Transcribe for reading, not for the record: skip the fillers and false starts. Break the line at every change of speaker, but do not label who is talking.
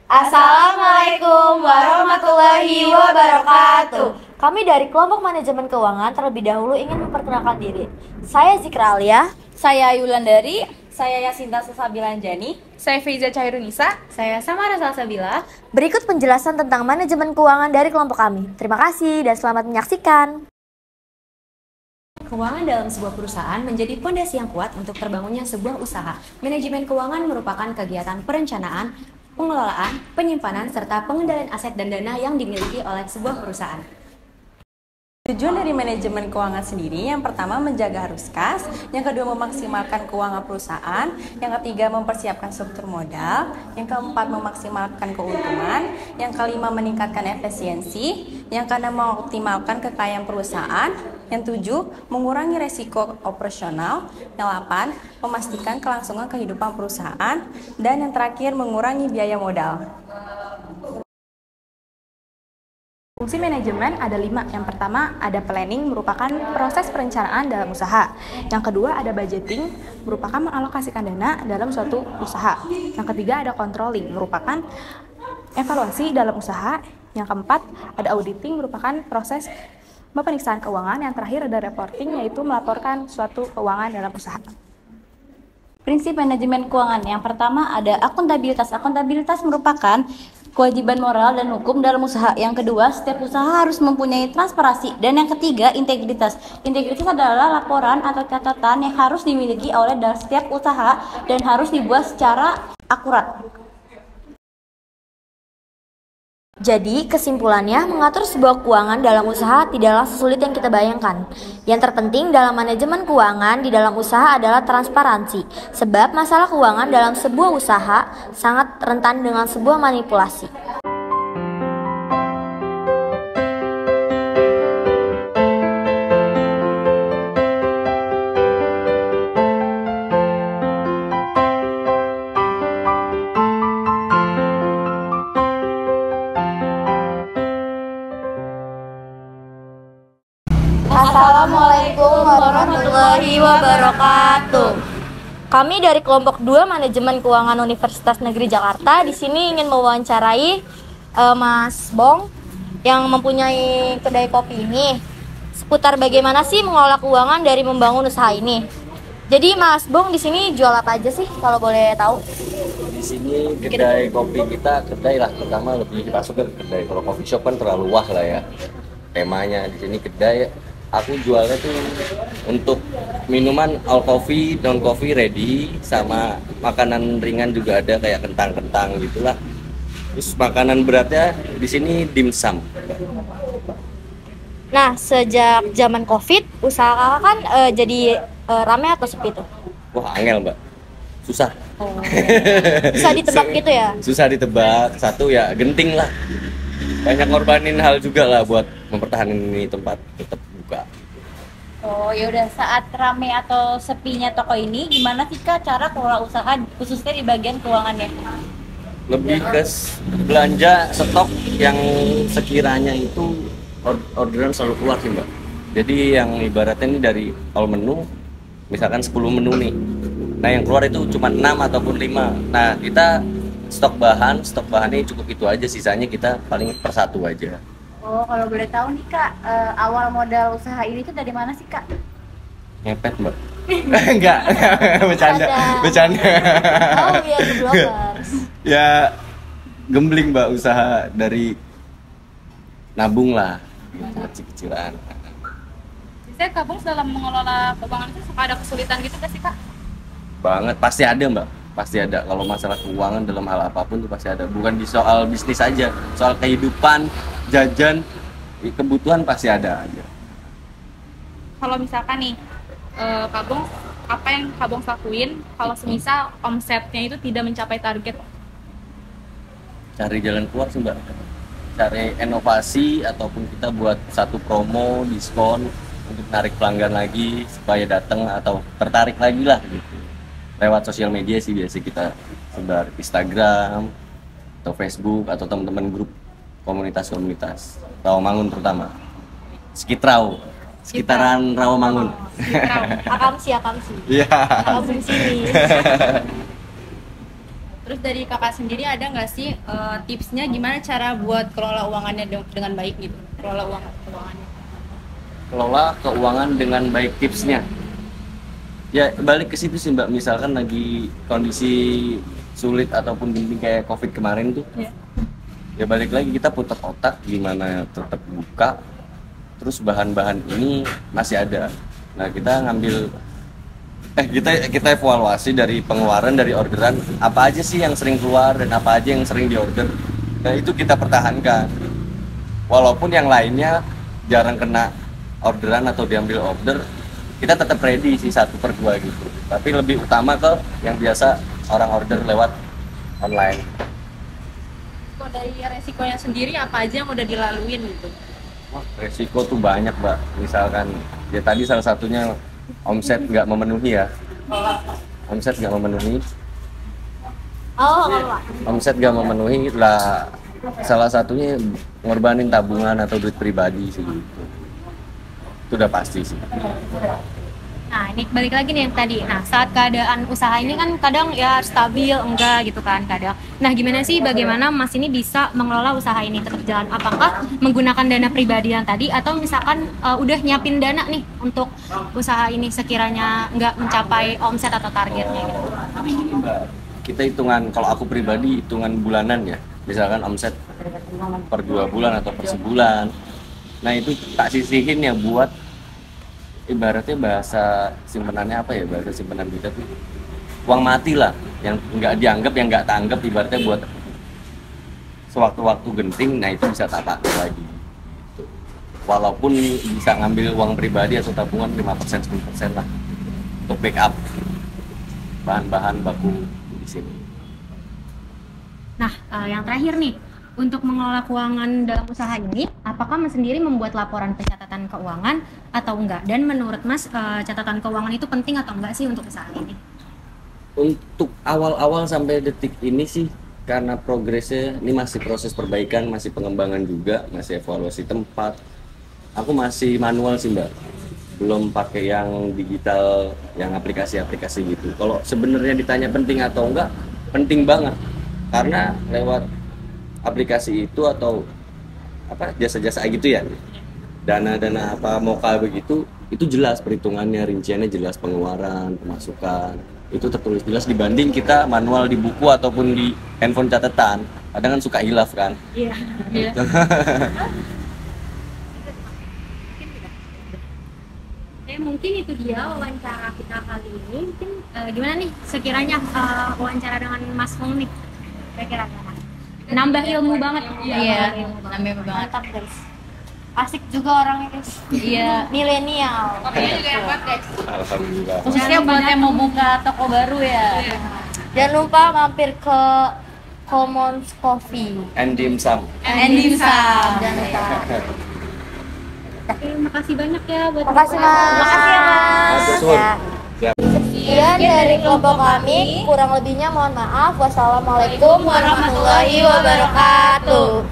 Assalamualaikum warahmatullahi wabarakatuh. Kami dari kelompok manajemen keuangan terlebih dahulu ingin memperkenalkan diri. Saya Zikra Alia.
Saya Yulandari.
Saya Yasinta Susabilanjani.
Saya Feiza Cairunisa.
Saya Samara Salsabila.
Berikut penjelasan tentang manajemen keuangan dari kelompok kami. Terima kasih dan selamat menyaksikan.
Keuangan dalam sebuah perusahaan menjadi fondasi yang kuat untuk terbangunnya sebuah usaha. Manajemen keuangan merupakan kegiatan perencanaan, pengelolaan, penyimpanan, serta pengendalian aset dan dana yang dimiliki oleh sebuah perusahaan.
Tujuan dari manajemen keuangan sendiri, yang pertama menjaga arus kas, yang kedua memaksimalkan keuangan perusahaan, yang ketiga mempersiapkan struktur modal, yang keempat memaksimalkan keuntungan, yang kelima meningkatkan efisiensi, yang keenam mengoptimalkan kekayaan perusahaan, yang tujuh mengurangi resiko operasional, yang delapan memastikan kelangsungan kehidupan perusahaan, dan yang terakhir mengurangi biaya modal.
Fungsi manajemen ada 5. Yang pertama ada planning, merupakan proses perencanaan dalam usaha. Yang kedua ada budgeting, merupakan mengalokasikan dana dalam suatu usaha. Yang ketiga ada controlling, merupakan evaluasi dalam usaha. Yang keempat ada auditing, merupakan proses pemeriksaan keuangan. Yang terakhir ada reporting, yaitu melaporkan suatu keuangan dalam usaha.
Prinsip manajemen keuangan yang pertama ada akuntabilitas. Akuntabilitas merupakan kewajiban moral dan hukum dalam usaha. Yang kedua, setiap usaha harus mempunyai transparansi. Dan yang ketiga, integritas. Integritas adalah laporan atau catatan yang harus dimiliki oleh setiap usaha dan harus dibuat secara akurat.
Jadi, kesimpulannya, mengatur sebuah keuangan dalam usaha tidaklah sesulit yang kita bayangkan. Yang terpenting dalam manajemen keuangan di dalam usaha adalah transparansi. Sebab masalah keuangan dalam sebuah usaha sangat rentan dengan sebuah manipulasi. Assalamualaikum warahmatullahi wabarakatuh. Kami dari kelompok 2 Manajemen Keuangan Universitas Negeri Jakarta di sini ingin mewawancarai Mas Bong yang mempunyai kedai kopi ini seputar bagaimana sih mengelola keuangan dari membangun usaha ini. Jadi Mas Bong di sini jual apa aja sih kalau boleh tahu?
Di sini kedai kopi kita, kedai lah pertama lebih masuk ke kedai. Kalau coffee shop kan terlalu luas lah ya temanya. Di sini kedai. Aku jualnya tuh untuk minuman all coffee, non coffee ready, sama makanan ringan juga ada kayak kentang-kentang gitulah. Terus makanan beratnya di sini dimsum.
Nah, sejak zaman Covid, usaha kakak kan jadi rame atau sepi tuh?
Wah, angel mbak, susah.
Oh. Susah ditebak gitu ya?
Susah ditebak, satu ya genting lah. Banyak ngorbanin hal juga lah buat mempertahankan ini tempat tetap buka.
Oh ya udah, saat rame atau sepinya toko ini, gimana sih Kak cara kelola usaha khususnya di bagian keuangannya?
Lebih ke belanja stok yang sekiranya itu orderan selalu keluar sih mbak. Jadi yang ibaratnya ini dari all menu, misalkan 10 menu nih. Nah yang keluar itu cuma 6 ataupun 5. Nah kita stok bahannya cukup itu aja, sisanya kita paling per satu aja.
Oh, kalau boleh tahu nih Kak, awal modal usaha ini tuh dari mana sih Kak?
Ngepet mbak. Enggak, bercanda.
Oh iya, bloggers.
Ya gembling mbak, usaha dari nabung lah, gitu, kecil-kecilan.
Saya Kak Bung dalam mengelola keuangan itu suka ada kesulitan gitu gak sih Kak?
Banget, pasti ada mbak. Pasti ada. Kalau masalah keuangan dalam hal apapun tuh pasti ada. Bukan di soal bisnis aja, soal kehidupan, jajan, kebutuhan pasti ada aja.
Kalau misalkan nih Kak Bung, apa yang Kak Bung lakuin kalau semisal omsetnya itu tidak mencapai target?
Cari jalan keluar sih mbak. Cari inovasi ataupun kita buat satu promo, diskon untuk narik pelanggan lagi supaya datang atau tertarik lagi lah gitu. Lewat sosial media sih biasa kita sebar, Instagram atau Facebook atau teman-teman grup komunitas Rawamangun terutama sekitaran Rawamangun.
Akamsi.
Iya.
Akamsi sini.
Terus dari kakak sendiri ada nggak sih tipsnya gimana cara buat kelola uangannya dengan baik gitu? Kelola keuangannya.
Kelola keuangan dengan baik tipsnya. Ya balik ke situ sih Mbak, misalkan lagi kondisi sulit ataupun genting kayak COVID kemarin tuh.
Iya.
Ya balik lagi kita putar otak gimana tetap buka, terus bahan-bahan ini masih ada. Nah kita ngambil kita evaluasi dari pengeluaran, dari orderan, apa aja sih yang sering keluar dan apa aja yang sering diorder. Nah itu kita pertahankan. Walaupun yang lainnya jarang kena orderan atau diambil order, kita tetap ready sih 1/2 gitu. Tapi lebih utama ke yang biasa orang order lewat online.
Kalau dari resikonya sendiri apa aja yang udah dilaluin gitu?
Wah, resiko tuh banyak Mbak. Misalkan ya tadi salah satunya omset nggak memenuhi ya. Omset nggak memenuhi. Omset nggak memenuhi lah. Salah satunya ngorbanin tabungan atau duit pribadi sih gitu. Itu udah pasti sih.
Nah, ini balik lagi nih yang tadi. Nah, saat keadaan usaha ini kan kadang ya stabil, enggak gitu kan kadang. Nah, gimana sih bagaimana Mas ini bisa mengelola usaha ini tetap jalan? Apakah menggunakan dana pribadi yang tadi atau misalkan udah nyiapin dana nih untuk usaha ini sekiranya nggak mencapai omset atau targetnya gitu?
Kita hitungan, kalau aku pribadi hitungan bulanan ya. Misalkan omset per 2 bulan atau per sebulan. Nah, itu tak sisihin ya buat ibaratnya bahasa simpenannya apa ya, bahasa simpanan kita tuh uang mati lah, yang nggak dianggap, yang nggak tanggap, ibaratnya buat sewaktu-waktu genting. Nah itu bisa tak pakai lagi gitu. Walaupun bisa ngambil uang pribadi atau tabungan 5% 10% lah untuk backup bahan-bahan baku di sini.
Nah, yang terakhir nih, untuk mengelola keuangan dalam usaha ini, apakah Mas sendiri membuat laporan pencatatan keuangan atau enggak? Dan menurut Mas, catatan keuangan itu penting atau enggak sih untuk usaha ini?
Untuk awal-awal sampai detik ini sih, karena progresnya ini masih proses perbaikan, masih pengembangan juga, masih evaluasi tempat. Aku masih manual sih Mbak, belum pakai yang digital, yang aplikasi-aplikasi gitu. Kalau sebenarnya ditanya penting atau enggak, penting banget. Karena lewat aplikasi itu atau apa jasa-jasa gitu ya, dana-dana apa moka begitu, itu jelas perhitungannya, rinciannya jelas, pengeluaran, pemasukan itu tertulis jelas dibanding kita manual di buku ataupun di handphone catatan. Kadang kan suka hilaf kan.
Iya. Iya. Mungkin itu dia wawancara kita kali ini. Mungkin gimana nih sekiranya wawancara dengan Mas Hong nih kira-kira nambah ilmu banget.
Iya, nambah ilmu banget. Mantap guys. Asik juga orangnya guys. Iya, milenial.
Kopinya juga yang buat guys.
Alhamdulillah.
Khususnya buat yang mau buka toko baru ya.
Jangan lupa mampir ke Commons Coffee
And dimsum.
and Dimsum. Jangan lupa.
Terima kasih banyak ya buat
Makasih Mas. Makasih ya Mas.
Siap.
Ya. Sekian dari kelompok kami, kurang lebihnya mohon maaf. Wassalamualaikum warahmatullahi wabarakatuh.